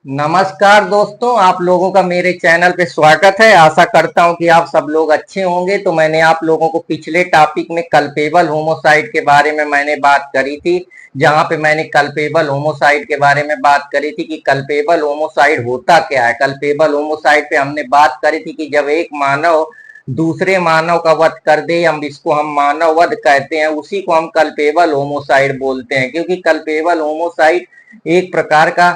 नमस्कार दोस्तों, आप लोगों का मेरे चैनल पे स्वागत है। आशा करता हूं कि आप सब लोग अच्छे होंगे। तो मैंने आप लोगों को पिछले टॉपिक में कल्पेबल होमोसाइड के बारे में मैंने बात करी थी, जहां पे मैंने कल्पेबल होमोसाइड के बारे में बात करी थी कि कल्पेबल होमोसाइड होता क्या है। कल्पेबल होमोसाइड पे हमने बात करी थी कि जब एक मानव दूसरे मानव का वध कर दे, हम मानव वध कहते हैं, उसी को हम कल्पेबल होमोसाइड बोलते हैं। क्योंकि कल्पेबल होमोसाइड एक प्रकार का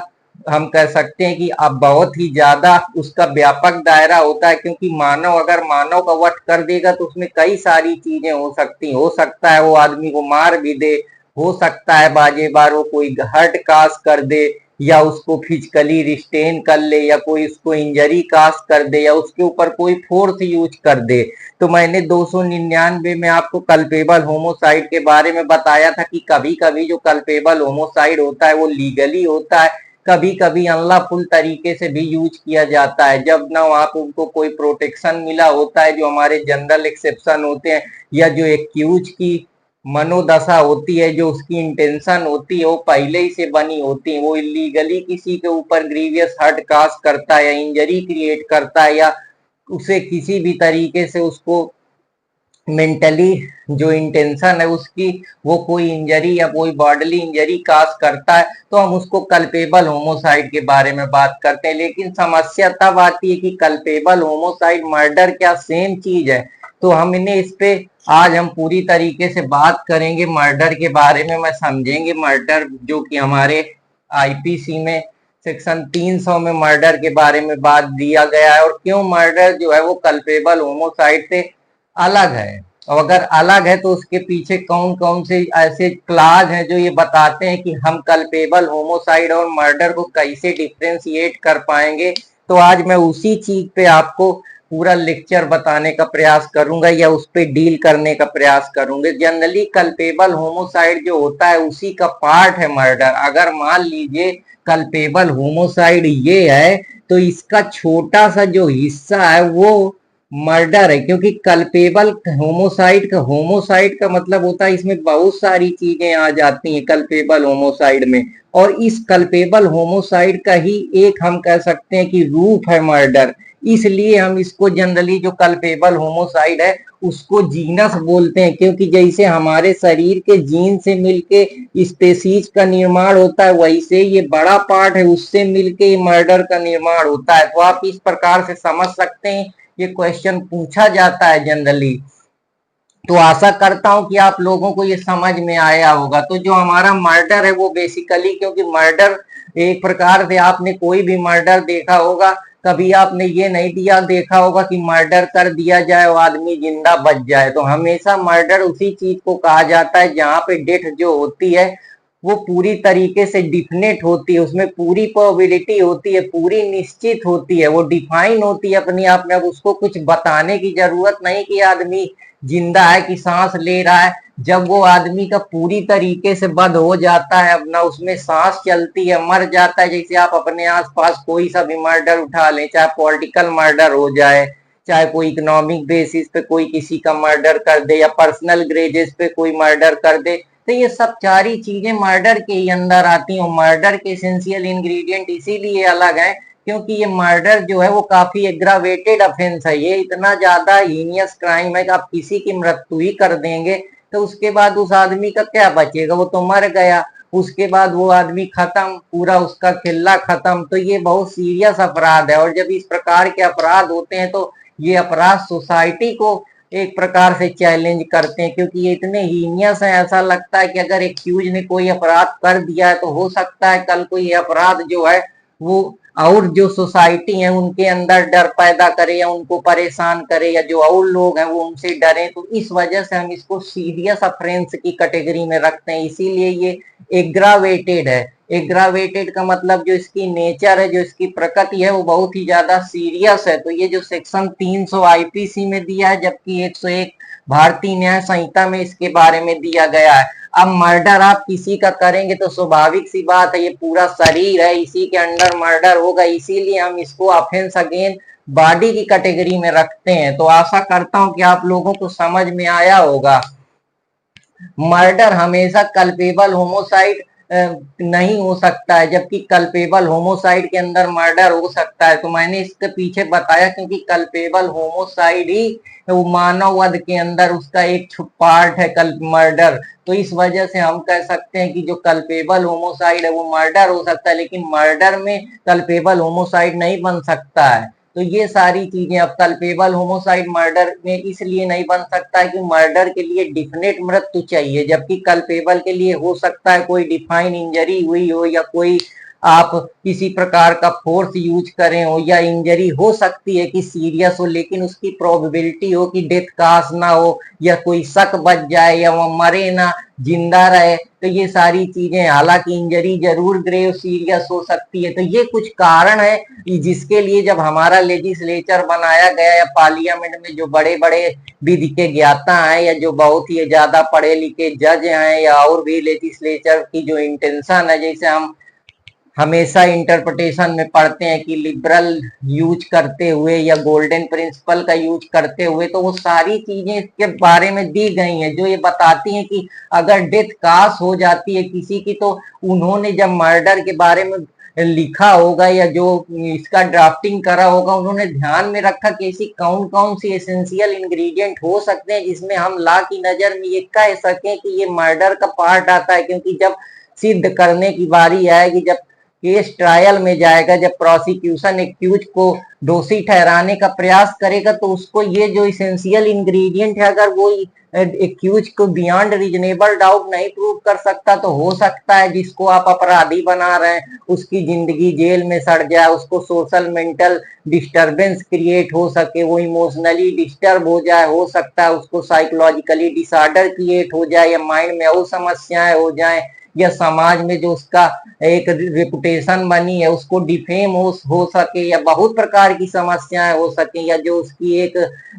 हम कह सकते हैं कि अब बहुत ही ज्यादा उसका व्यापक दायरा होता है। क्योंकि मानव अगर मानव का वध कर देगा तो उसमें कई सारी चीजें हो सकता है वो आदमी को मार भी दे, हो सकता है बाजे बार वो कोई हर्ट काज कर दे, या उसको फिजिकली रिस्टेन कर ले, या कोई उसको इंजरी काज कर दे, या उसके ऊपर कोई फोर्स यूज कर दे। तो मैंने 299 में आपको कल्पेबल होमोसाइड के बारे में बताया था कि कभी कभी जो कल्पेबल होमोसाइड होता है वो लीगली होता है, कभी कभी अनलॉफुल तरीके से भी यूज किया जाता है, जब ना वहां पे उनको कोई प्रोटेक्शन मिला होता है, जो हमारे जनरल एक्सेप्शन होते हैं, या जो एक्यूज की मनोदशा होती है, जो उसकी इंटेंशन होती है वो पहले ही से बनी होती है। वो इलीगली किसी के ऊपर ग्रीवियस हर्ट काज करता है या इंजरी क्रिएट करता है, या उसे किसी भी तरीके से उसको मेंटली जो इंटेंशन है उसकी, वो कोई इंजरी या कोई बॉडली इंजरी काज करता है, तो हम उसको कल्पेबल होमोसाइड के बारे में बात करते हैं। लेकिन समस्या तब आती है कि कल्पेबल होमोसाइड मर्डर क्या सेम चीज है? तो हम इन्हें इस पे आज हम पूरी तरीके से बात करेंगे, मर्डर के बारे में मैं समझेंगे। मर्डर जो कि हमारे आईपीसी में सेक्शन 300 में मर्डर के बारे में बात दिया गया है, और क्यों मर्डर जो है वो कल्पेबल होमोसाइड से अलग है, और अगर अलग है तो उसके पीछे कौन कौन से ऐसे क्लाज हैं जो ये बताते हैं कि हम कल्पेबल होमोसाइड और मर्डर को कैसे डिफ्रेंशिएट कर पाएंगे। तो आज मैं उसी चीज पे आपको पूरा लेक्चर बताने का प्रयास करूंगा, या उस पे डील करने का प्रयास करूंगा। जनरली कल्पेबल होमोसाइड जो होता है उसी का पार्ट है मर्डर। अगर मान लीजिए कल्पेबल होमोसाइड ये है, तो इसका छोटा सा जो हिस्सा है वो मर्डर है। क्योंकि कल्पेबल होमोसाइड का मतलब होता है इसमें बहुत सारी चीजें आ जाती हैं कल्पेबल होमोसाइड में, और इस कल्पेबल होमोसाइड का ही एक हम कह सकते हैं कि रूप है मर्डर। इसलिए हम इसको जनरली जो कल्पेबल होमोसाइड है उसको जीनस बोलते हैं। क्योंकि जैसे हमारे शरीर के जीन से मिलके स्पेसीज का निर्माण होता है, वैसे ये बड़ा पार्ट है उससे मिलके मर्डर का निर्माण होता है। तो आप इस प्रकार से समझ सकते हैं, ये क्वेश्चन पूछा जाता है जनरली। तो आशा करता हूं कि आप लोगों को ये समझ में आया होगा। तो जो हमारा मर्डर है वो बेसिकली, क्योंकि मर्डर एक प्रकार से आपने कोई भी मर्डर देखा होगा, कभी आपने ये नहीं दिया देखा होगा कि मर्डर कर दिया जाए और आदमी जिंदा बच जाए। तो हमेशा मर्डर उसी चीज को कहा जाता है जहां पे डेथ जो होती है वो पूरी तरीके से डिफिनेट होती है, उसमें पूरी प्रोबेबिलिटी होती है, पूरी निश्चित होती है, वो डिफाइन होती है अपने आप में। अब उसको कुछ बताने की जरूरत नहीं कि आदमी जिंदा है कि सांस ले रहा है। जब वो आदमी का पूरी तरीके से बंद हो जाता है, अपना उसमें सांस चलती है, मर जाता है। जैसे आप अपने आसपास कोई सा भी मर्डर उठा लें, चाहे पॉलिटिकल मर्डर हो जाए, चाहे कोई इकोनॉमिक बेसिस पे कोई किसी का मर्डर कर दे, या पर्सनल ग्रेजेस पे कोई मर्डर कर दे, तो ये सब सारी चीजें मर्डर के ही अंदर आती हैं। मर्डर के एसेंशियल इंग्रेडिएंट इसीलिए अलग है क्योंकि ये मर्डर जो है वो काफी एग्रावेटेड ऑफेंस है। ये इतना ज्यादा हीनियस क्राइम है कि आप किसी की मृत्यु ही कर देंगे तो उसके बाद उस आदमी का क्या बचेगा, वो तो मर गया। उसके बाद वो आदमी खत्म, पूरा उसका किल्ला खत्म। तो ये बहुत सीरियस अपराध है, और जब इस प्रकार के अपराध होते हैं तो ये अपराध सोसाइटी को एक प्रकार से चैलेंज करते हैं। क्योंकि ये इतने हीनियस है, ऐसा लगता है कि अगर एक्यूज ने कोई अपराध कर दिया है तो हो सकता है कल कोई अपराध जो है वो और जो सोसाइटी है उनके अंदर डर पैदा करे, या उनको परेशान करे, या जो और लोग हैं वो उनसे डरे। तो इस वजह से हम इसको सीरियस ऑफेंस की कैटेगरी में रखते हैं। इसीलिए ये एग्रावेटेड है। एग्रावेटेड का मतलब जो इसकी नेचर है, जो इसकी प्रकृति है, वो बहुत ही ज्यादा सीरियस है। तो ये जो सेक्शन 300 आईपीसी में दिया है, जबकि 101 भारतीय न्याय संहिता में इसके बारे में दिया गया है। अब मर्डर आप किसी का करेंगे तो स्वाभाविक सी बात है, ये पूरा शरीर है, इसी के अंडर मर्डर होगा। इसीलिए हम इसको ऑफेंस अगेन बॉडी की कैटेगरी में रखते हैं। तो आशा करता हूं कि आप लोगों को समझ में आया होगा। मर्डर हमेशा कल्पेबल होमोसाइड नहीं हो सकता है, जबकि कल्पेबल होमोसाइड के अंदर मर्डर हो सकता है। तो मैंने इसके पीछे बताया क्योंकि कल्पेबल होमोसाइड ही वो मानव वध के अंदर उसका एक पार्ट है कल मर्डर। तो इस वजह से हम कह सकते हैं कि जो कल्पेबल होमोसाइड है वो मर्डर हो सकता है, लेकिन मर्डर में कल्पेबल होमोसाइड नहीं बन सकता है। तो ये सारी चीजें, अब कल्पेबल होमोसाइड मर्डर में इसलिए नहीं बन सकता है कि मर्डर के लिए डिफिनेट मृत्यु चाहिए, जबकि कल्पेबल के लिए हो सकता है कोई डिफाइन इंजरी हुई हो या कोई आप किसी प्रकार का फोर्स यूज करें हो या इंजरी हो सकती है कि सीरियस हो, लेकिन उसकी प्रोबेबिलिटी हो कि डेथ काज ना हो या कोई शक बच जाए या वो मरे ना जिंदा रहे। तो ये सारी चीजें, हालांकि इंजरी जरूर ग्रेव सीरियस हो सकती है। तो ये कुछ कारण है जिसके लिए जब हमारा लेजिस्लेचर बनाया गया या पार्लियामेंट में जो बड़े बड़े विधि के ज्ञाता हैं या जो बहुत ही ज्यादा पढ़े लिखे जज हैं या और भी लेजिस्लेचर की जो इंटेंशन है, जैसे हम हमेशा इंटरप्रिटेशन में पढ़ते हैं कि लिबरल यूज करते हुए या गोल्डन प्रिंसिपल का यूज करते हुए, तो वो सारी चीजें इसके बारे में दी गई हैं जो ये बताती हैं कि अगर डेथ कास हो जाती है किसी की, तो उन्होंने जब मर्डर के बारे में लिखा होगा या जो इसका ड्राफ्टिंग करा होगा, उन्होंने ध्यान में रखा कि ऐसी कौन कौन सी एसेंशियल इंग्रेडिएंट हो सकते हैं जिसमें हम लॉ की नजर में ये कह सकें कि ये मर्डर का पार्ट आता है। क्योंकि जब सिद्ध करने की बारी आएगी, जब केस ट्रायल में जाएगा, जब प्रोसिक्यूशन एक्यूज को दोषी ठहराने का प्रयास करेगा, तो उसको ये जो इसेंशियल इंग्रेडिएंट है अगर वो एक्यूज को बियॉन्ड रीजनेबल डाउट नहीं प्रूव कर सकता, तो हो सकता है जिसको आप अपराधी बना रहे हैं उसकी जिंदगी जेल में सड़ जाए, उसको सोशल मेंटल डिस्टर्बेंस क्रिएट हो सके, वो इमोशनली डिस्टर्ब हो जाए, हो सकता है उसको साइकोलॉजिकली डिसऑर्डर क्रिएट हो जाए या माइंड में और समस्याएं हो जाए या समाज में जो उसका एक रेपुटेशन बनी है उसको डिफेम हो सके या बहुत प्रकार की समस्याएं हो सके, या जो उसकी एक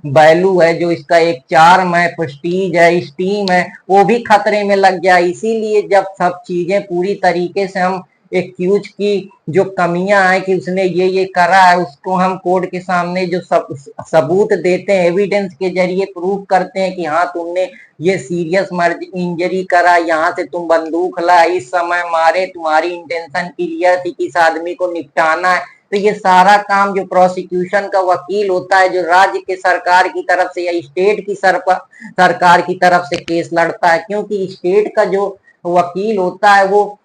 वैल्यू है, जो इसका एक चार्म है, प्रेस्टीज है, स्टीम है, वो भी खतरे में लग जाए। इसीलिए जब सब चीजें पूरी तरीके से हम एक्यूज की जो कमियां है कि उसने ये करा है, उसको हम कोर्ट के सामने जो सबूत देते हैं, एविडेंस के जरिए प्रूव करते हैं कि हाँ तुमने ये सीरियस इंजरी करा, यहाँ से तुम बंदूक ला, इस समय मारे, तुम्हारी इंटेंशन क्लियर थी कि इस आदमी को निपटाना है। तो ये सारा काम जो प्रोसिक्यूशन का वकील होता है, जो राज्य के सरकार की तरफ से या स्टेट की सरकार की तरफ से केस लड़ता है, क्योंकि स्टेट का जो वकील होता है वो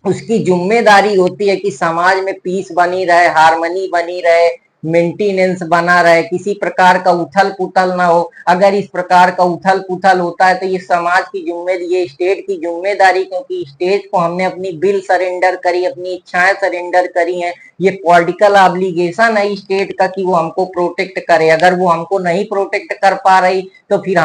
उसकी जिम्मेदारी होती है कि समाज में पीस बनी रहे, हार्मनी बनी रहे, मेंटेनेंस बना रहे, किसी प्रकार का उथल पुथल ना हो। अगर इस प्रकार का उथल पुथल होता है तो ये समाज की जिम्मेदारी, ये स्टेट की जिम्मेदारी, क्योंकि स्टेट को हमने अपनी बिल सरेंडर करी, अपनी इच्छाएं सरेंडर करी हैं, ये पॉलिटिकल ऑब्लिगेशन है स्टेट का कि वो हमको प्रोटेक्ट करे। अगर वो हमको नहीं प्रोटेक्ट कर पा रही तो फिर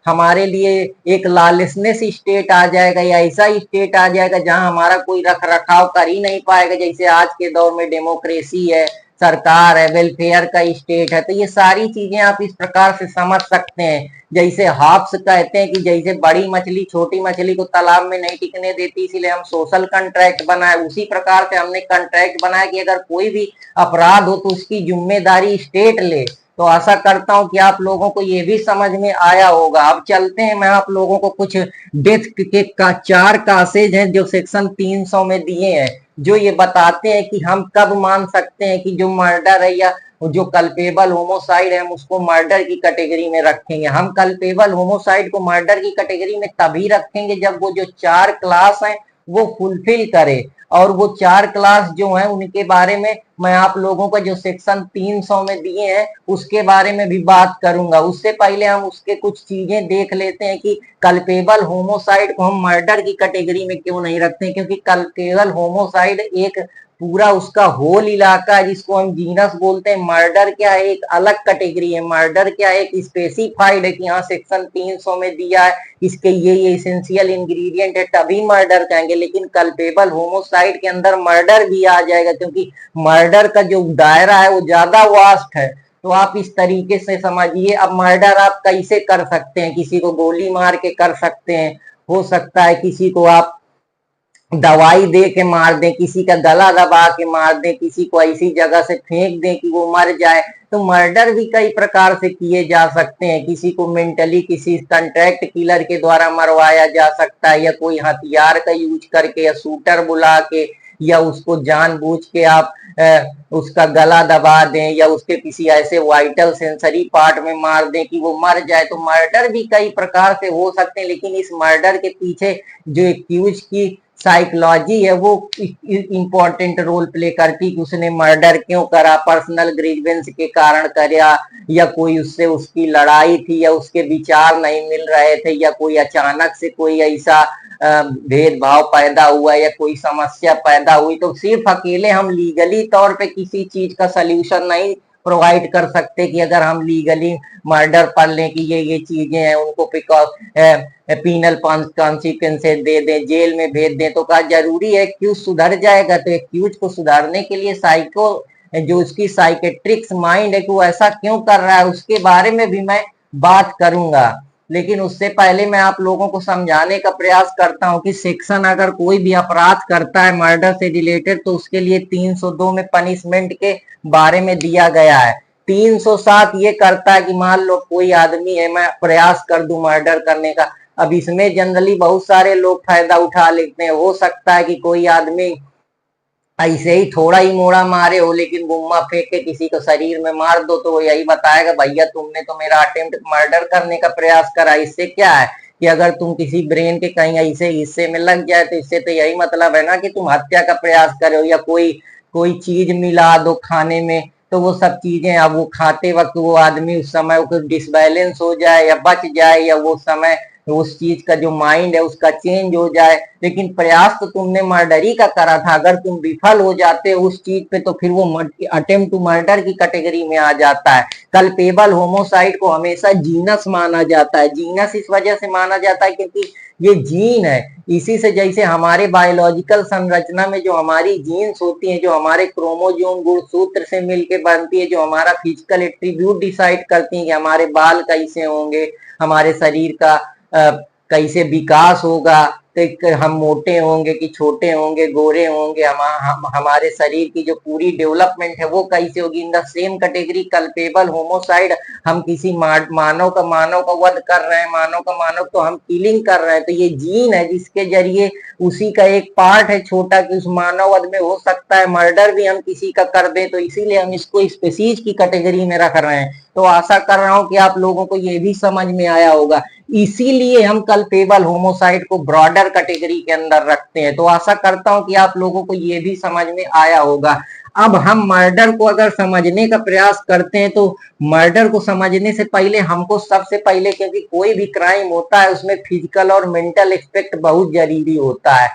हमारे लिए एक लॉलेसनेस स्टेट आ जाएगा या ऐसा स्टेट आ जाएगा जहां हमारा कोई रख रखाव कर ही नहीं पाएगा। जैसे आज के दौर में डेमोक्रेसी है, सरकार है, वेलफेयर का स्टेट है। तो ये सारी चीजें आप इस प्रकार से समझ सकते हैं। जैसे हॉब्स कहते हैं कि जैसे बड़ी मछली छोटी मछली को तालाब में नहीं टिकने देती, इसीलिए हम सोशल कॉन्ट्रैक्ट बनाए, उसी प्रकार से हमने कॉन्ट्रैक्ट बनाया कि अगर कोई भी अपराध हो तो उसकी जिम्मेदारी स्टेट ले। तो आशा करता हूं कि आप लोगों को ये भी समझ में आया होगा। अब चलते हैं, मैं आप लोगों को कुछ डेथ के का 4 कासेज हैं जो सेक्शन 300 में दिए हैं, जो ये बताते हैं कि हम कब मान सकते हैं कि जो मर्डर है या जो कल्पेबल होमोसाइड है हम उसको मर्डर की कैटेगरी में रखेंगे। हम कल्पेबल होमोसाइड को मर्डर की कैटेगरी में तभी रखेंगे जब वो जो 4 क्लास हैं वो फुलफिल करे। और वो 4 क्लास जो हैं उनके बारे में मैं आप लोगों को जो सेक्शन 300 में दिए हैं उसके बारे में भी बात करूंगा। उससे पहले हम उसके कुछ चीजें देख लेते हैं कि कल्पेबल होमोसाइड को हम मर्डर की कैटेगरी में क्यों नहीं रखते हैं, क्योंकि कल्पेबल होमोसाइड एक पूरा उसका होल इलाका है जिसको हम जीनस बोलते हैं। मर्डर क्या है, एक अलग कैटेगरी है। मर्डर क्या है, एक स्पेसिफाइड है कि यहाँ सेक्शन 300 में दिया है इसके ये एसेंशियल इंग्रेडिएंट है तभी मर्डर कहेंगे। लेकिन कल्पेबल होमोसाइड के अंदर मर्डर भी आ जाएगा, क्योंकि मर्डर का जो दायरा है वो ज्यादा वास्ट है। तो आप इस तरीके से समझिए। अब मर्डर आप कैसे कर सकते हैं, किसी को गोली मार के कर सकते हैं, हो सकता है किसी को आप दवाई दे के मार दें, किसी का गला दबा के मार दें, किसी को ऐसी जगह से फेंक दें कि वो मर जाए। तो मर्डर भी कई प्रकार से किए जा सकते हैं। किसी को मेंटली किसी कंट्रैक्ट किलर के द्वारा मरवाया जा सकता है, या कोई हथियार का यूज करके, या शूटर बुला के, या उसको जानबूझ के आप उसका गला दबा दें, या उसके किसी ऐसे वाइटल सेंसरी पार्ट में मार दें कि वो मर जाए। तो मर्डर भी कई प्रकार से हो सकते हैं, लेकिन इस मर्डर के पीछे जो एक्यूज की साइकोलॉजी है वो इम्पोर्टेंट रोल प्ले करती कि उसने मर्डर क्यों करा, पर्सनल ग्रीवेंस के कारण करा, या कोई उससे उसकी लड़ाई थी, या उसके विचार नहीं मिल रहे थे, या कोई अचानक से कोई ऐसा भेदभाव पैदा हुआ, या कोई समस्या पैदा हुई। तो सिर्फ अकेले हम लीगली तौर पे किसी चीज का सोल्यूशन नहीं प्रोवाइड कर सकते कि अगर हम लीगली मर्डर पढ़ लें कि ये चीजें हैं, उनको पीनल कॉन्सिक्वेंसेस दे दें, जेल में भेज दें, तो क्या जरूरी है एक्यूज सुधर जाएगा? तो एक्यूज को सुधारने के लिए साइको जो उसकी साइकेट्रिक्स माइंड है कि वो ऐसा क्यों कर रहा है, उसके बारे में भी मैं बात करूंगा। लेकिन उससे पहले मैं आप लोगों को समझाने का प्रयास करता हूं कि सेक्शन अगर कोई भी अपराध करता है मर्डर से रिलेटेड, तो उसके लिए 302 में पनिशमेंट के बारे में दिया गया है। 307 ये करता है कि मान लो कोई आदमी है, मैं प्रयास कर दूं मर्डर करने का। अब इसमें जनरली बहुत सारे लोग फायदा उठा लेते हैं। हो सकता है कि कोई आदमी ऐसे ही थोड़ा ही मोड़ा मारे हो, लेकिन गुम्मा फेंक के किसी को शरीर में मार दो तो वो यही बताएगा भैया तुमने तो मेरा अटेम्प्ट मर्डर करने का प्रयास करा। इससे क्या है कि अगर तुम किसी ब्रेन के कहीं ऐसे हिस्से में लग जाए तो इससे तो यही मतलब है ना कि तुम हत्या का प्रयास करो, या कोई कोई चीज मिला दो खाने में, तो वो सब चीजें अब वो खाते वक्त वो आदमी उस समय डिसबैलेंस हो जाए या बच जाए, या वो समय उस चीज का जो माइंड है उसका चेंज हो जाए। लेकिन प्रयास तो तुमने मर्डरी का करा था। अगर तुम विफल हो जाते हो उस चीज पे तो फिर वो अटेम्प्ट टू मर्डर की कैटेगरी में आ जाता है। कल्पेबल होमोसाइड को हमेशा जीनस माना जाता है। जीनस इस वजह से माना जाता है क्योंकि ये जीन है। इसी से जैसे हमारे बायोलॉजिकल संरचना में जो हमारी जीन्स होती हैं, जो हमारे क्रोमोजोम गुणसूत्र से मिलके बनती है, जो हमारा फिजिकल एट्रीब्यूट डिसाइड करती है कि हमारे बाल कैसे होंगे, हमारे शरीर का कैसे विकास होगा, तो हम मोटे होंगे कि छोटे होंगे, गोरे होंगे, हमारे शरीर की जो पूरी डेवलपमेंट है वो कैसे होगी। In the same category culpable homicide, हम किसी मानव का वध कर रहे हैं, मानव का मानव तो हम किलिंग कर रहे हैं। तो ये जीन है जिसके जरिए उसी का एक पार्ट है छोटा कि उस मानव वध में हो सकता है मर्डर भी हम किसी का कर दें, तो इसीलिए हम इसको स्पेसीज की कैटेगरी में रख रहे हैं। तो आशा कर रहा हूं कि आप लोगों को ये भी समझ में आया होगा। इसीलिए हम कल्पेबल होमोसाइड को ब्रॉडर कैटेगरी के अंदर रखते हैं। तो आशा करता हूं कि आप लोगों को ये भी समझ में आया होगा। अब हम मर्डर को अगर समझने का प्रयास करते हैं तो मर्डर को समझने से पहले हमको सबसे पहले, क्योंकि कोई भी क्राइम होता है उसमें फिजिकल और मेंटल एस्पेक्ट बहुत जरूरी होता है।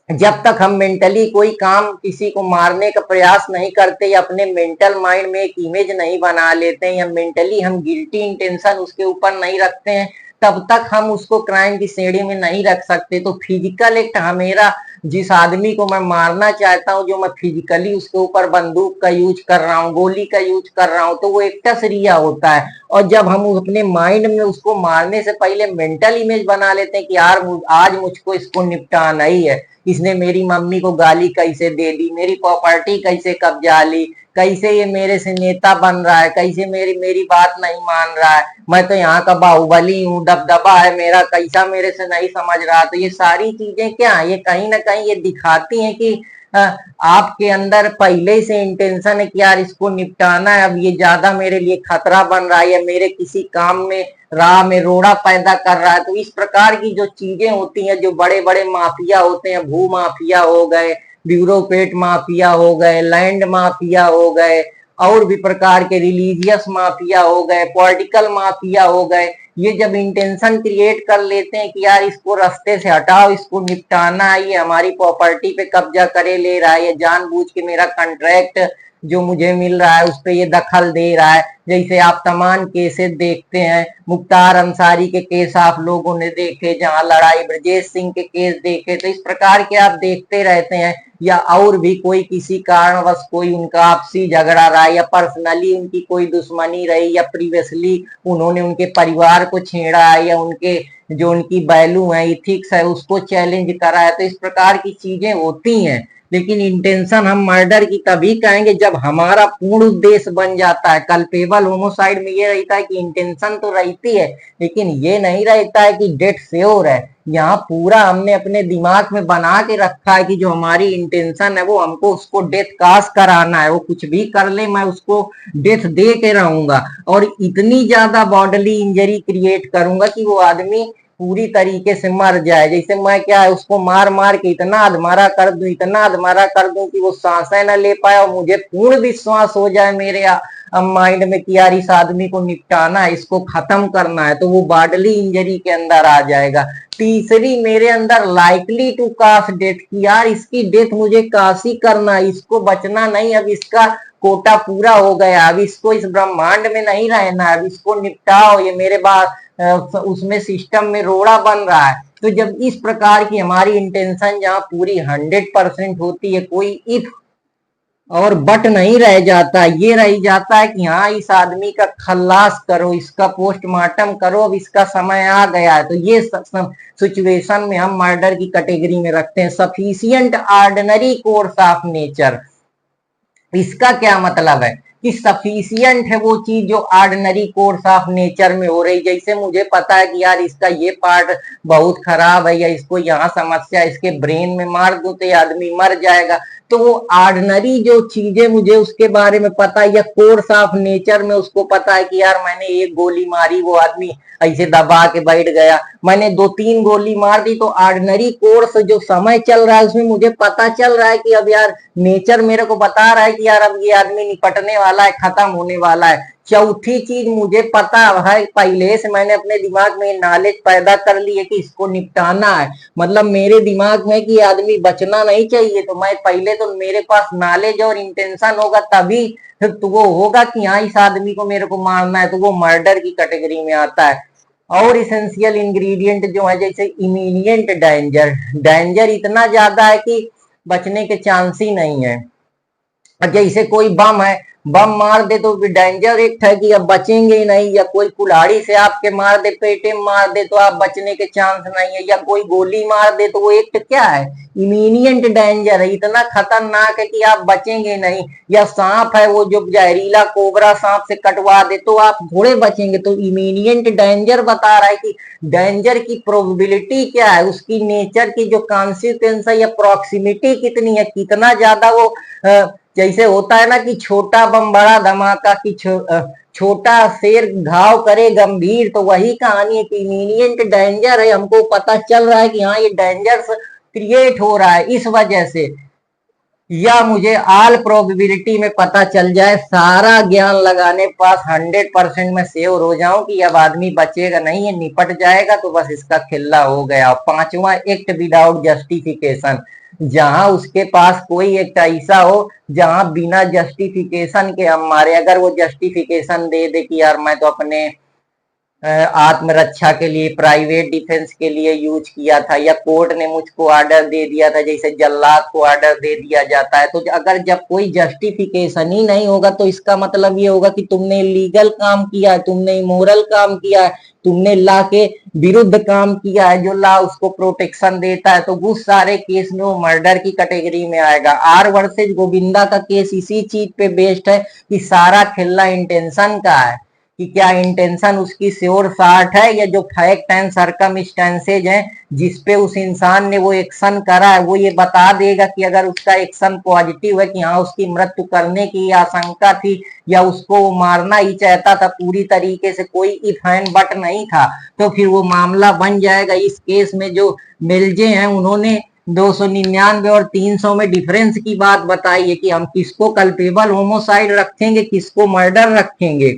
जब तक हम मेंटली कोई काम किसी को मारने का प्रयास नहीं करते, या अपने मेंटल माइंड में एक इमेज नहीं बना लेते हैं, या मेंटली हम गिल्टी इंटेंशन उसके ऊपर नहीं रखते हैं, तब तक हम उसको क्राइम की श्रेणी में नहीं रख सकते। तो फिजिकल एक्ट हमेरा, जिस आदमी को मैं मारना चाहता हूँ, जो मैं फिजिकली उसके ऊपर बंदूक का यूज कर रहा हूँ, गोली का यूज कर रहा हूँ, तो वो एक्टस रिया होता है। और जब हम अपने माइंड में उसको मारने से पहले मेंटल इमेज बना लेते हैं कि यार आज मुझको इसको निपटाना ही है, इसने मेरी मम्मी को गाली कैसे दे दी, मेरी प्रॉपर्टी कैसे कब्जा ली, कैसे ये मेरे से नेता बन रहा है, कैसे मेरी मेरी बात नहीं मान रहा है, मैं तो यहाँ का बाहुबली हूँ, दबदबा है मेरा, कैसा मेरे से नहीं समझ रहा। तो ये सारी चीजें क्या है, ये कहीं ना कहीं ये दिखाती हैं कि आपके अंदर पहले से इंटेंशन है कि यार इसको निपटाना है, अब ये ज्यादा मेरे लिए खतरा बन रहा है, या मेरे किसी काम में राह में रोड़ा पैदा कर रहा है। तो इस प्रकार की जो चीजें होती हैं, जो बड़े बड़े माफिया होते हैं, भू माफिया हो गए, ब्यूरोक्रेट माफिया हो गए, लैंड माफिया हो गए, और भी प्रकार के रिलीजियस माफिया हो गए, पॉलिटिकल माफिया हो गए, ये जब इंटेंशन क्रिएट कर लेते हैं कि यार इसको रास्ते से हटाओ, इसको निपटाना है, ये हमारी प्रॉपर्टी पे कब्जा करे ले रहा है, या जानबूझ के मेरा कॉन्ट्रैक्ट जो मुझे मिल रहा है उस पर ये दखल दे रहा है। जैसे आप तमाम केसेस देखते हैं, मुख्तार अंसारी के केस आप लोगों ने देखे, जहां लड़ाई ब्रजेश सिंह के केस देखे, तो इस प्रकार के आप देखते रहते हैं। या और भी कोई किसी कारणवश कोई उनका आपसी झगड़ा रहा, या पर्सनली उनकी कोई दुश्मनी रही, या प्रीवियसली उन्होंने उनके परिवार को छेड़ा है, या उनके जो उनकी वैल्यू है, इथिक्स है, उसको चैलेंज करा है, तो इस प्रकार की चीजें होती हैं। लेकिन इंटेंशन हम मर्डर की तभी कहेंगे जब हमारा पूर्ण उद्देश्य बन जाता है। कल्पेबल होमोसाइड में ये रहता है कि इंटेंशन तो रहती है, लेकिन ये नहीं रहता है कि डेथ श्योर है। यहाँ पूरा हमने अपने दिमाग में बना के रखा है कि जो हमारी इंटेंशन है वो हमको उसको डेथ कास्ट कराना है, वो कुछ भी कर ले मैं उसको डेथ दे के रहूंगा, और इतनी ज्यादा बॉडली इंजरी क्रिएट करूंगा कि वो आदमी पूरी तरीके से मर जाए। जैसे मैं क्या है उसको मार मार के इतना अधमरा कर दूं, इतना अधमरा कर दूं कि वो सांसें न ले पाए, और मुझे पूर्ण विश्वास हो जाए मेरे माइंड में कि यार इस आदमी को निपटाना है, इसको खत्म करना है, तो वो बॉडली इंजरी के अंदर आ जाएगा। तीसरी मेरे अंदर लाइकली टू कास्ट डेथ की, यार इसकी डेथ मुझे काशी करना, इसको बचना नहीं, अब इसका कोटा पूरा हो गया, अब इसको इस ब्रह्मांड में नहीं रहना, अब इसको निपटाओ, ये मेरे बाद उसमें सिस्टम में रोड़ा बन रहा है। तो जब इस प्रकार की हमारी इंटेंशन जहां पूरी 100% होती है, कोई इफ और बट नहीं रह जाता, ये रह जाता है कि हाँ इस आदमी का खल्लास करो, इसका पोस्टमार्टम करो, अब इसका समय आ गया है। तो ये सिचुएशन में हम मर्डर की कैटेगरी में रखते हैं। Sufficient ordinary course of nature, इसका क्या मतलब है कि सफिशियंट है वो चीज जो ऑर्डिनरी कोर्स ऑफ नेचर में हो रही। जैसे मुझे पता है कि यार इसका ये पार्ट बहुत खराब है, या इसको यहाँ समस्या, इसके ब्रेन में मार दूं तो ये आदमी मर जाएगा, तो वो ऑर्डिनरी जो चीजें मुझे उसके बारे में पता है, या कोर्स ऑफ नेचर में उसको पता है कि यार मैंने एक गोली मारी, वो आदमी ऐसे दबा के बैठ गया, मैंने 2-3 गोली मार दी, तो ऑर्डिनरी कोर्स जो समय चल रहा है उसमें मुझे पता चल रहा है कि अब यार नेचर मेरे को बता रहा है कि यार अब ये आदमी निपटने वाला है, खत्म होने वाला है। चौथी चीज मुझे पता है, पहले से मैंने अपने दिमाग में नॉलेज पैदा कर ली है कि इसको निपटाना है, मतलब मेरे दिमाग में कि आदमी बचना नहीं चाहिए, तो मैं पहले तो मेरे पास नॉलेज और इंटेंशन होगा तभी तो वो होगा कि हाँ इस आदमी को मेरे को मारना है, तो वो मर्डर की कैटेगरी में आता है। और इसेंशियल इंग्रेडिएंट जो है, जैसे इमीडिएट डेंजर, डेंजर इतना ज्यादा है कि बचने के चांस ही नहीं है। जैसे कोई बम है, बम मार दे तो डेंजर एक है कि अब बचेंगे ही नहीं, या कोई कुल्हाड़ी से आपके मार दे, पेटे में मार दे तो आप बचने के चांस नहीं है, या कोई गोली मार दे तो वो एक क्या है, इमीनिएंट डेंजर है, इतना खतरनाक है कि आप बचेंगे नहीं। या सांप है, वो जो जहरीला कोबरा सांप से कटवा दे तो आप थोड़े बचेंगे। तो इमीनिएंट डेंजर बता रहा है कि डेंजर की प्रोबेबिलिटी क्या है, उसकी नेचर की जो कॉन्सिक्वेंस है, या प्रॉक्सिमिटी कितनी है, कितना ज्यादा वो जैसे होता है ना कि छोटा बम बड़ा धमाका, कि छोटा शेर घाव करे गंभीर, तो वही कहानी है कि इमीनिएंट डेंजर है, हमको पता चल रहा है कि हाँ ये डेंजर क्रिएट हो रहा है इस वजह से। या मुझे ऑल प्रोबेबिलिटी में पता चल जाए, सारा ज्ञान लगाने पास 100% में सेव हो जाऊं कि अब आदमी बचेगा नहीं, ये निपट जाएगा, तो बस इसका खिल्ला हो गया। पांचवा, एक्ट विदाउट जस्टिफिकेशन, जहां उसके पास कोई एक ऐसा हो जहां बिना जस्टिफिकेशन के हम मारे। अगर वो जस्टिफिकेशन दे दे कि यार मैं तो अपने आत्मरक्षा के लिए, प्राइवेट डिफेंस के लिए यूज किया था, या कोर्ट ने मुझको ऑर्डर दे दिया था, जैसे जल्लाद को ऑर्डर दे दिया जाता है, तो अगर जब कोई जस्टिफिकेशन ही नहीं होगा तो इसका मतलब ये होगा कि तुमने लीगल काम किया है, तुमने इमोरल काम किया है, तुमने लॉ के विरुद्ध काम किया है, जो लॉ उसको प्रोटेक्शन देता है, तो उस सारे केस में वो मर्डर की कैटेगरी में आएगा। आर वर्सेज गोविंदा का केस इसी चीज पे बेस्ड है कि सारा खेलना इंटेंशन का है, कि क्या इंटेंशन उसकी श्योर शॉट है, या जो फैक्ट एंड सर्कमस्टेंसेज हैं जिसपे उस इंसान ने वो एक्शन करा है, वो ये बता देगा कि अगर उसका एक्शन पॉजिटिव है कि हाँ उसकी मृत्यु करने की आशंका थी, या उसको वो मारना ही चाहता था, पूरी तरीके से कोई इफ एंड बट नहीं था, तो फिर वो मामला बन जाएगा। इस केस में जो मिल्जे हैं उन्होंने 299 और 300 में डिफरेंस की बात बताई है कि हम किसको कल्पेबल होमोसाइड रखेंगे, किसको मर्डर रखेंगे।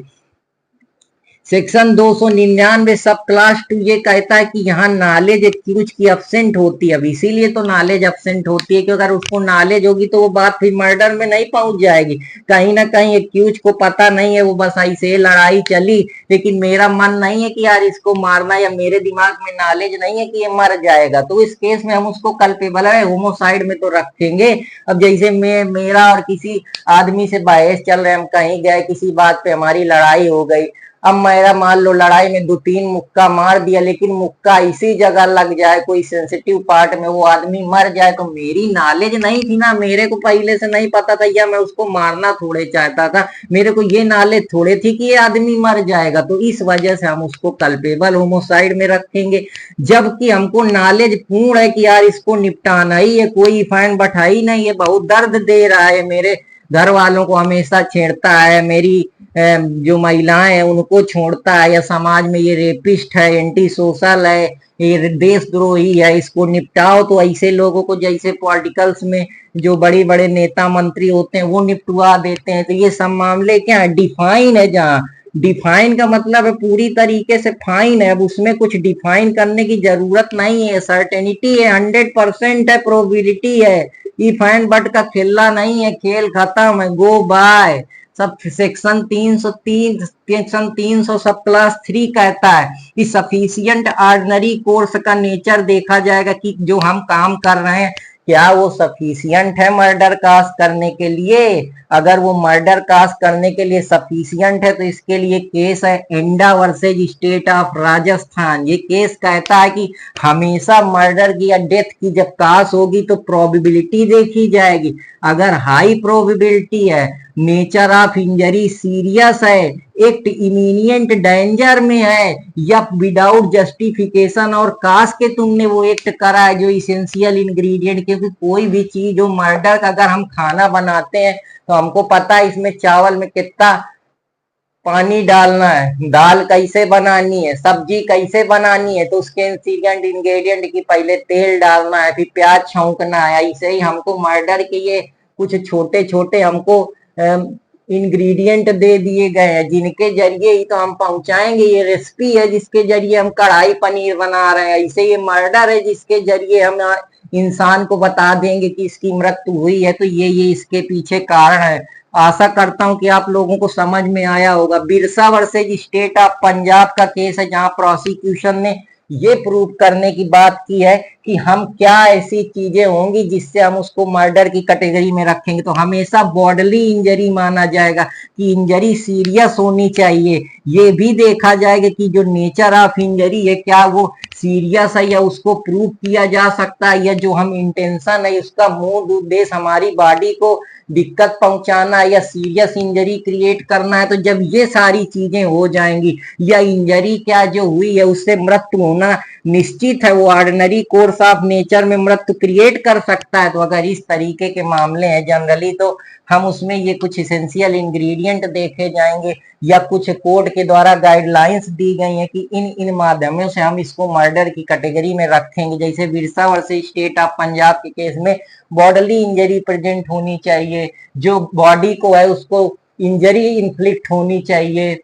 सेक्शन 299 सब क्लास 2 ये कहता है कि यहाँ नॉलेज एक्यूज की एब्सेंट होती है। अब इसीलिए तो नॉलेज एब्सेंट होती है कि अगर उसको नॉलेज होगी तो वो बात फिर मर्डर में नहीं पहुंच जाएगी। कहीं ना कहीं एक्यूज को पता नहीं है, वो बस ऐसे लड़ाई चली, लेकिन मेरा मन नहीं है कि यार इसको मारना, या मेरे दिमाग में नॉलेज नहीं है कि ये मर जाएगा, तो इस केस में हम उसको कल्पेबल है होमोसाइड में तो रखेंगे। अब जैसे मेरा और किसी आदमी से बहस चल रहे, हम कहीं गए, किसी बात पे हमारी लड़ाई हो गई, अब मेरा मान लो लड़ाई में 2-3 मुक्का मार दिया, लेकिन मुक्का इसी जगह लग जाए कोई सेंसिटिव पार्ट में, वो आदमी मर जाए, तो मेरी नॉलेज नहीं थी ना, मेरे को पहले से नहीं पता था, या मैं उसको मारना थोड़े चाहता था, मेरे को ये नॉलेज थोड़े थी कि ये आदमी मर जाएगा, तो इस वजह से हम उसको कल्पेबल होमोसाइड में रखेंगे। जबकि हमको नॉलेज पूर्ण है कि यार इसको निपटाना ही है, कोई फाइन बठाई नहीं है, बहुत दर्द दे रहा है, मेरे घर वालों को हमेशा छेड़ता है, मेरी जो महिलाएं हैं उनको छोड़ता है, या समाज में ये रेपिस्ट है, एंटी सोशल है, ये देशद्रोही है, इसको निपटाओ। तो ऐसे लोगों को जैसे पॉलिटिकल्स में जो बड़े बड़े नेता मंत्री होते हैं वो निपटवा देते हैं, तो ये सब मामले क्या है, डिफाइन है, जहाँ डिफाइन का मतलब है पूरी तरीके से फाइन है, अब उसमें कुछ डिफाइन करने की जरूरत नहीं है, सर्टेनिटी है, 100% है, प्रोबेबिलिटी है, ये फाइन बट का खेलना नहीं है, खेल खत्म है, गो बाय। सब सेक्शन 303 सेक्शन 300 सब क्लास 3 कहता है कि सफिशियंट ऑर्डिनरी कोर्स का नेचर देखा जाएगा कि जो हम काम कर रहे हैं क्या वो सफिशियंट है मर्डर कास्ट करने के लिए। अगर वो मर्डर कास्ट करने के लिए सफिशियंट है तो इसके लिए केस है इंडा वर्सेज स्टेट ऑफ राजस्थान। ये केस कहता है कि हमेशा मर्डर की या डेथ की जब कास्ट होगी तो प्रोबेबिलिटी देखी जाएगी, अगर हाई प्रोबेबिलिटी है, नेचर ऑफ इंजरी सीरियस है, एक्ट इमीनियंट डेंजर में है, या विदाउट जस्टिफिकेशन और कास्ट के तुमने वो एक्ट करा है जो इसेंशियल इंग्रेडिएंट, क्योंकि कोई भी चीज जो मर्डर का अगर हम खाना बनाते हैं तो हमको पता है इसमें चावल में कितना पानी डालना है, दाल कैसे बनानी है, सब्जी कैसे बनानी है, तो उसके इंग्रेडिएंट की पहले तेल डालना है, फिर प्याज छौंकना है। ऐसे ही हमको मर्डर के ये कुछ छोटे छोटे हमको इंग्रेडिएंट दे दिए गए हैं जिनके जरिए ही तो हम पहुंचाएंगे। ये रेसिपी है जिसके जरिए हम कढ़ाई पनीर बना रहे हैं, ऐसे ये मर्डर है जिसके जरिए हम इंसान को बता देंगे कि इसकी मृत्यु हुई है, तो ये इसके पीछे कारण है। आशा करता हूं कि आप लोगों को समझ में आया होगा। Birsa versus state of Punjab का केस है जहां प्रोसिक्यूशन ने ये प्रूव करने की बात की है कि हम क्या ऐसी चीजें होंगी जिससे हम उसको मर्डर की कैटेगरी में रखेंगे, तो हमेशा बॉडली इंजरी माना जाएगा कि इंजरी सीरियस होनी चाहिए। ये भी देखा जाएगा कि जो नेचर ऑफ इंजरी है क्या वो सीरियस है या उसको प्रूव किया जा सकता है, या जो हम इंटेंशन है उसका मूल उद्देश्य हमारी बॉडी को दिक्कत पहुंचाना या सीरियस इंजरी क्रिएट करना है। तो जब ये सारी चीजें हो जाएंगी या इंजरी क्या जो हुई है उससे मृत्यु होना निश्चित है, वो ऑर्डिनरी कोर्स ऑफ नेचर में मृत्यु क्रिएट कर सकता है। तो अगर इस तरीके के मामले हैं जनरली तो हम उसमें ये कुछ इसेंशियल इंग्रेडिएंट देखे जाएंगे या कुछ कोर्ट के द्वारा गाइडलाइंस दी गई हैं कि इन माध्यमों से हम इसको मर्डर की कैटेगरी में रखेंगे। जैसे Birsa versus state of Punjab के केस में बॉडली इंजरी प्रेजेंट होनी चाहिए, जो बॉडी को है उसको इंजरी इन्फ्लिक्ट होनी चाहिए,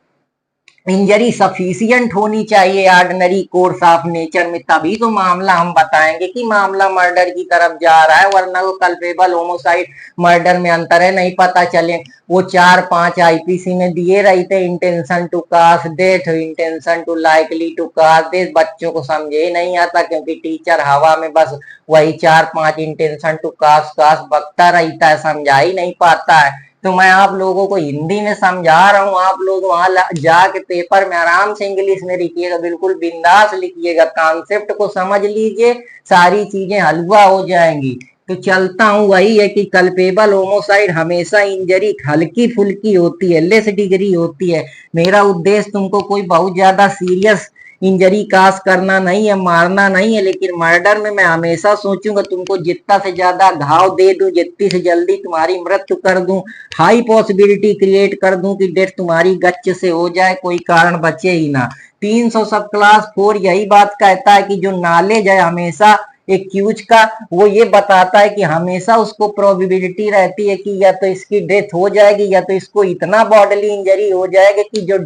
इंजरी सफिशियंट होनी चाहिए ऑर्डिनरी कोर्स ऑफ नेचर में, तभी तो मामला हम बताएंगे कि मामला मर्डर की तरफ जा रहा है, वरना वो कल्पेबल होमोसाइड मर्डर में अंतर है नहीं पता चले। वो 4-5 आईपीसी में दिए रहे थे intention to cast death, intention to likely to cast death, बच्चों को समझे ही नहीं आता क्योंकि टीचर हवा में बस वही 4-5 इंटेंशन टू कास्ट बकता रहता है, समझा ही नहीं पाता है। तो मैं आप लोगों को हिंदी में समझा रहा हूँ, आप लोग वहां जाके पेपर में आराम से इंग्लिश में लिखिएगा, बिल्कुल बिंदास लिखिएगा, कॉन्सेप्ट को समझ लीजिए, सारी चीजें हलवा हो जाएंगी। तो चलता हूँ, वही है कि कल्पेबल होमोसाइड हमेशा इंजरी हल्की फुल्की होती है, लेस डिग्री होती है। मेरा उद्देश्य तुमको कोई बहुत ज्यादा सीरियस इंजरी काज करना नहीं है, मारना नहीं है, लेकिन मर्डर में मैं हमेशा सोचूंगा तुमको जितना से ज्यादा घाव दे दूं, जितनी से जल्दी तुम्हारी मृत्यु कर दूं, हाई पॉसिबिलिटी क्रिएट कर दूं कि डेथ तुम्हारी गच्च से हो जाए, कोई कारण बचे ही ना। 300 सब क्लास 4 यही बात कहता है कि जो नॉलेज है हमेशा एक्यूज का, वो ये बताता है कि हमेशा उसको प्रोबेबिलिटी रहती है कि या तो इसकी डेथ हो जाएगी या तो इसको इतना बॉडीली इंजरी हो जाएगा कि जो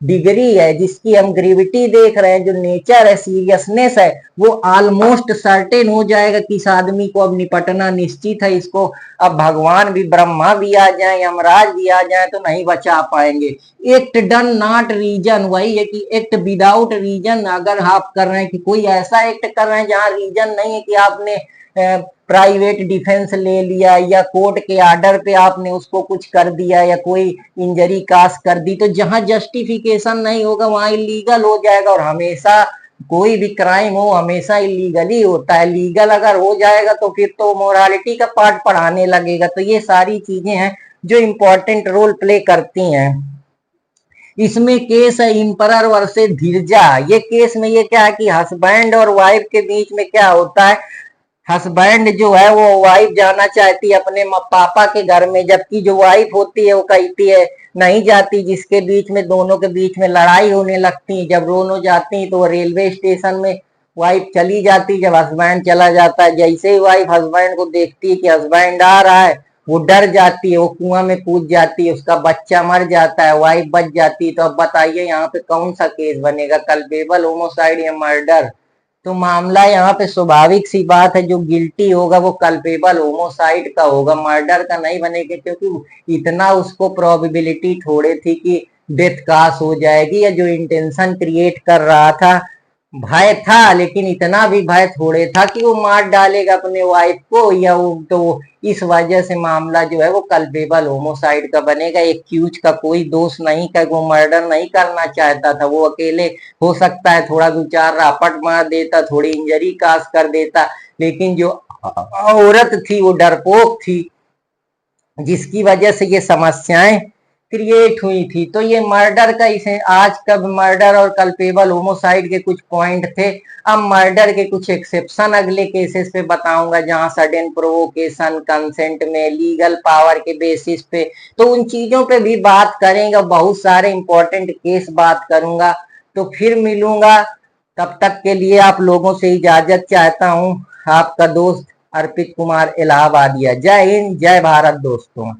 डिग्री है जिसकी हम ग्रेविटी देख रहे हैं, जो नेचर है, सीरियसनेस है, वो ऑलमोस्ट सर्टेन हो जाएगा कि इस आदमी को अब निपटना निश्चित है। इसको अब भगवान भी, ब्रह्मा भी आ जाए, यमराज भी आ जाए तो नहीं बचा पाएंगे। एक्ट डन नॉट रीजन, वही है कि एक्ट विदाउट रीजन अगर आप कर रहे हैं कि कोई ऐसा एक्ट कर रहे हैं जहां रीजन नहीं है कि आपने प्राइवेट डिफेंस ले लिया या कोर्ट के ऑर्डर पे आपने उसको कुछ कर दिया या कोई इंजरी कास कर दी, तो जहां जस्टिफिकेशन नहीं होगा वहां इलीगल हो जाएगा। और हमेशा कोई भी क्राइम हो हमेशा इलीगली होता है, लीगल अगर हो जाएगा तो फिर तो मोरालिटी का पार्ट पढ़ाने लगेगा। तो ये सारी चीजें हैं जो इंपॉर्टेंट रोल प्ले करती हैं। इसमें केस है इंपरर वर्सेस धीरजा। ये केस में ये क्या है कि हस्बैंड और वाइफ के बीच में क्या होता है, हस्बैंड जो है वो वाइफ जाना चाहती है अपने पापा के घर में, जबकि जो वाइफ होती है वो कहती है नहीं जाती, जिसके बीच में दोनों के बीच में लड़ाई होने लगती है। जब दोनों जाती है तो रेलवे स्टेशन में वाइफ चली जाती, जब हस्बैंड चला जाता है, जैसे ही वाइफ हस्बैंड को देखती है कि हस्बैंड आ रहा है, वो डर जाती है, वो कुआं में कूद जाती है, उसका बच्चा मर जाता है, वाइफ बच जाती है। तो अब बताइए यहाँ पे कौन सा केस बनेगा, कल्पेबल, होमोसाइड या मर्डर? तो मामला यहाँ पे स्वाभाविक सी बात है, जो गिल्टी होगा वो कल्पेबल होमोसाइड का होगा, मर्डर का नहीं बनेगा, क्योंकि इतना उसको प्रोबेबिलिटी थोड़े थी कि डेथ कास हो जाएगी। या जो इंटेंशन क्रिएट कर रहा था, भय था, लेकिन इतना भी भय थोड़े था कि वो मार डालेगा अपने वाइफ को, या वो तो इस वजह से मामला जो है वो कल्पेबल होमोसाइड का बनेगा। एक्यूज का कोई दोष नहीं का, वो मर्डर नहीं करना चाहता था, वो अकेले हो सकता है थोड़ा दो चार रापट मार देता, थोड़ी इंजरी कास कर देता, लेकिन जो औरत थी वो डरपोक थी, जिसकी वजह से ये समस्याएं क्रिएट हुई थी। तो ये मर्डर का, इसे आज का मर्डर और कल्पेबल होमोसाइड के कुछ पॉइंट थे। अब मर्डर के कुछ एक्सेप्शन अगले केसेस पे बताऊंगा, जहां सडन प्रोवोकेशन, कंसेंट में, लीगल पावर के बेसिस पे, तो उन चीजों पे भी बात करेंगे। बहुत सारे इंपॉर्टेंट केस बात करूंगा। तो फिर मिलूंगा, तब तक के लिए आप लोगों से इजाजत चाहता हूं। आपका दोस्त अर्पित कुमार इलाहाबादिया। जय हिंद, जय भारत दोस्तों।